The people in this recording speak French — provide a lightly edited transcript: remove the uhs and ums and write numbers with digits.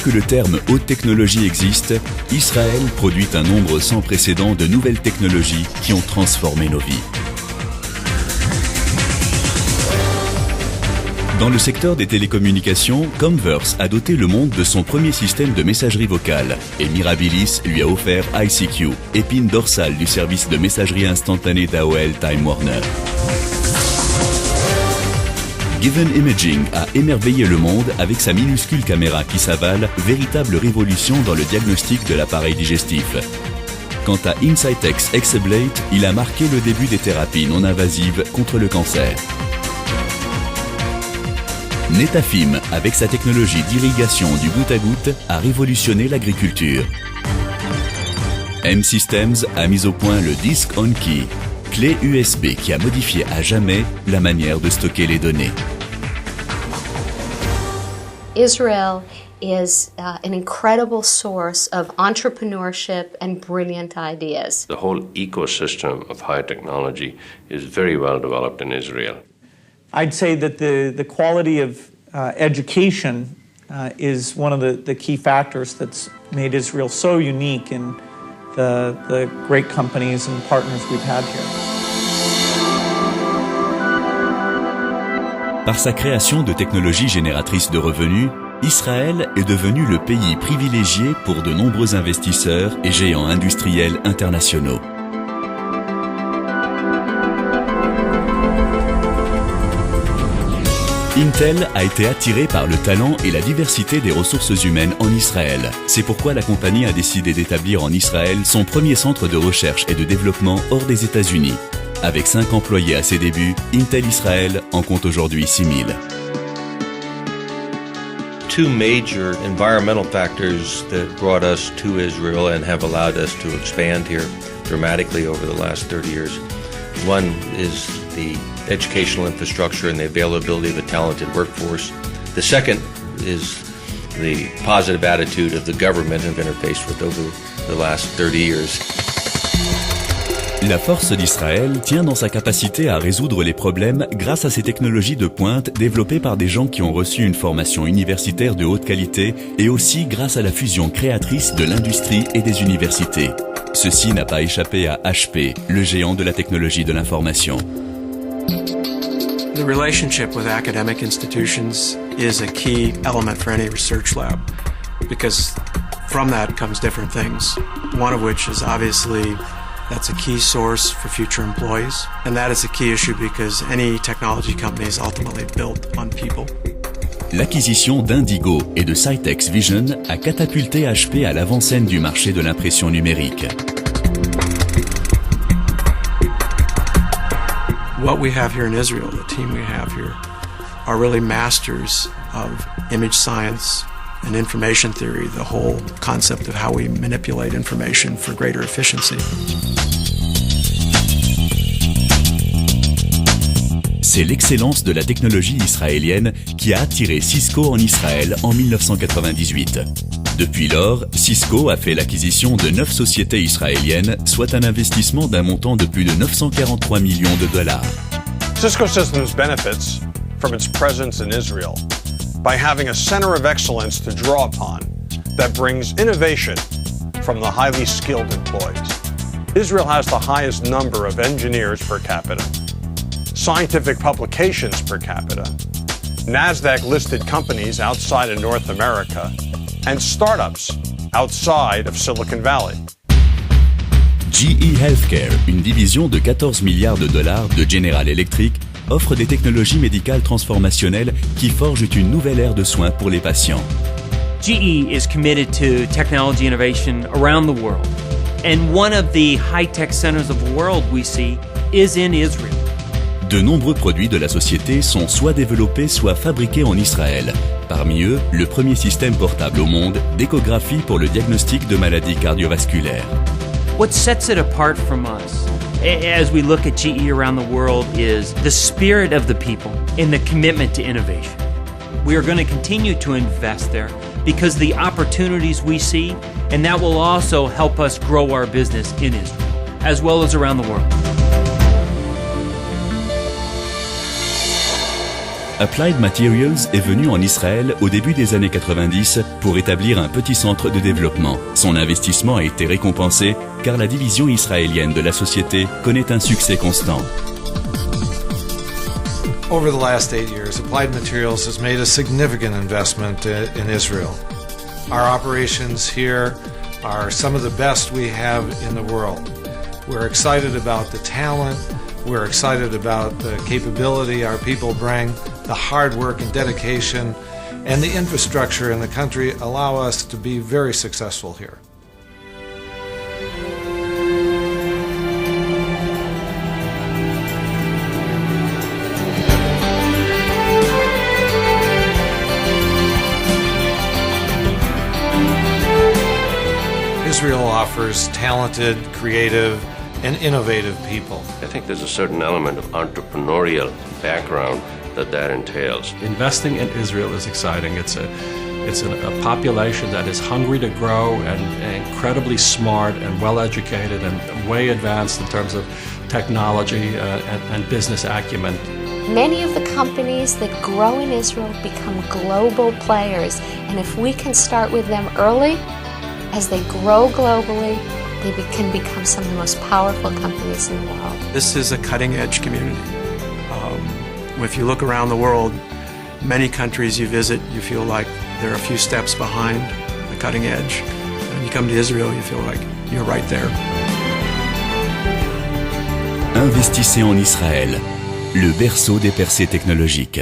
que le terme haute technologie existe, Israël produit un nombre sans précédent de nouvelles technologies qui ont transformé nos vies. Dans le secteur des télécommunications, Comverse a doté le monde de son premier système de messagerie vocale et Mirabilis lui a offert ICQ, épine dorsale du service de messagerie instantanée d'AOL Time Warner. Given Imaging a émerveillé le monde avec sa minuscule caméra qui s'avale, véritable révolution dans le diagnostic de l'appareil digestif. Quant à Insightex Exablate, il a marqué le début des thérapies non invasives contre le cancer. Netafim, avec sa technologie d'irrigation du goutte à goutte, a révolutionné l'agriculture. M-Systems a mis au point le Disk on Key, clé USB qui a modifié à jamais la manière de stocker les données. Israel is an incredible source of entrepreneurship and brilliant ideas. The whole ecosystem of high technology is very well developed in Israel. I'd say that the quality of education is one of the key factors that's made Israel so unique in the great companies and partners we've had here. Par sa création de technologies génératrices de revenus, Israël est devenu le pays privilégié pour de nombreux investisseurs et géants industriels internationaux. Intel a été attiré par le talent et la diversité des ressources humaines en Israël. C'est pourquoi la compagnie a décidé d'établir en Israël son premier centre de recherche et de développement hors des États-Unis. Avec 5 employés à ses débuts, Intel Israël en compte aujourd'hui 6000. Two major environmental factors that brought us to Israel and have allowed us to expand here dramatically over the last 30 years. One is the educational infrastructure and the availability of a talented workforce. The second is the positive attitude of the government I've interfaced with over the last 30 years. La force d'Israël tient dans sa capacité à résoudre les problèmes grâce à ses technologies de pointe développées par des gens qui ont reçu une formation universitaire de haute qualité et aussi grâce à la fusion créatrice de l'industrie et des universités. Ceci n'a pas échappé à HP, le géant de la technologie de l'information. The relationship with academic institutions is a key element for any research lab because from that comes different things. One of which is obviously that's a key source for future employees, and that is a key issue because any technology company is ultimately built on people. L'acquisition d'Indigo et de Cytex Vision a catapulté HP à l'avant-scène du marché de l'impression numérique. What we have here in Israel, the team we have here, are really masters of image science and information theory, the whole concept of how we manipulate information for greater efficiency. C'est l'excellence de la technologie israélienne qui a attiré Cisco en Israël en 1998. Depuis lors, Cisco a fait l'acquisition de 9 sociétés israéliennes, soit un investissement d'un montant de plus de 943 millions de dollars. Cisco Systems benefits from its presence in Israel by having a center of excellence to draw upon that brings innovation from the highly skilled employees. Israel has the highest number of engineers per capita, scientific publications per capita, NASDAQ-listed companies outside of North America, and startups outside of Silicon Valley. GE Healthcare, une division de 14 milliards de dollars de General Electric, offre des technologies médicales transformationnelles qui forgent une nouvelle ère de soins pour les patients. GE is committed to technology innovation around the world. And one of the high-tech centers of the world we see is in Israel. De nombreux produits de la société sont soit développés, soit fabriqués en Israël. Parmi eux, le premier système portable au monde d'échographie pour le diagnostic de maladies cardiovasculaires. What sets it apart from us as we look at GE around the world is the spirit of the people and the commitment to innovation. We are going to continue to invest there because the opportunities we see, and that will also help us grow our business in Israel, as well as around the world. Applied Materials est venu en Israël au début des années 90 pour établir un petit centre de développement. Son investissement a été récompensé car la division israélienne de la société connaît un succès constant. Over the last 8 years, Applied Materials has made a significant investment in Israel. Our operations here are some of the best we have in the world. We're excited about the talent, we're excited about the capability our people bring, the hard work and dedication, and the infrastructure in the country allow us to be very successful here. Israel offers talented, creative, and innovative people. I think there's a certain element of entrepreneurial background that entails. Investing in Israel is exciting. It's a population that is hungry to grow and incredibly smart and well-educated and way advanced in terms of technology and business acumen. Many of the companies that grow in Israel become global players, and if we can start with them early, as they grow globally, they can become some of the most powerful companies in the world. This is a cutting-edge community. If you look around the world, many countries you visit, you feel like they're a few steps behind the cutting edge. And when you come to Israel, you feel like you're right there. Investissez en Israël, le berceau des percées technologiques.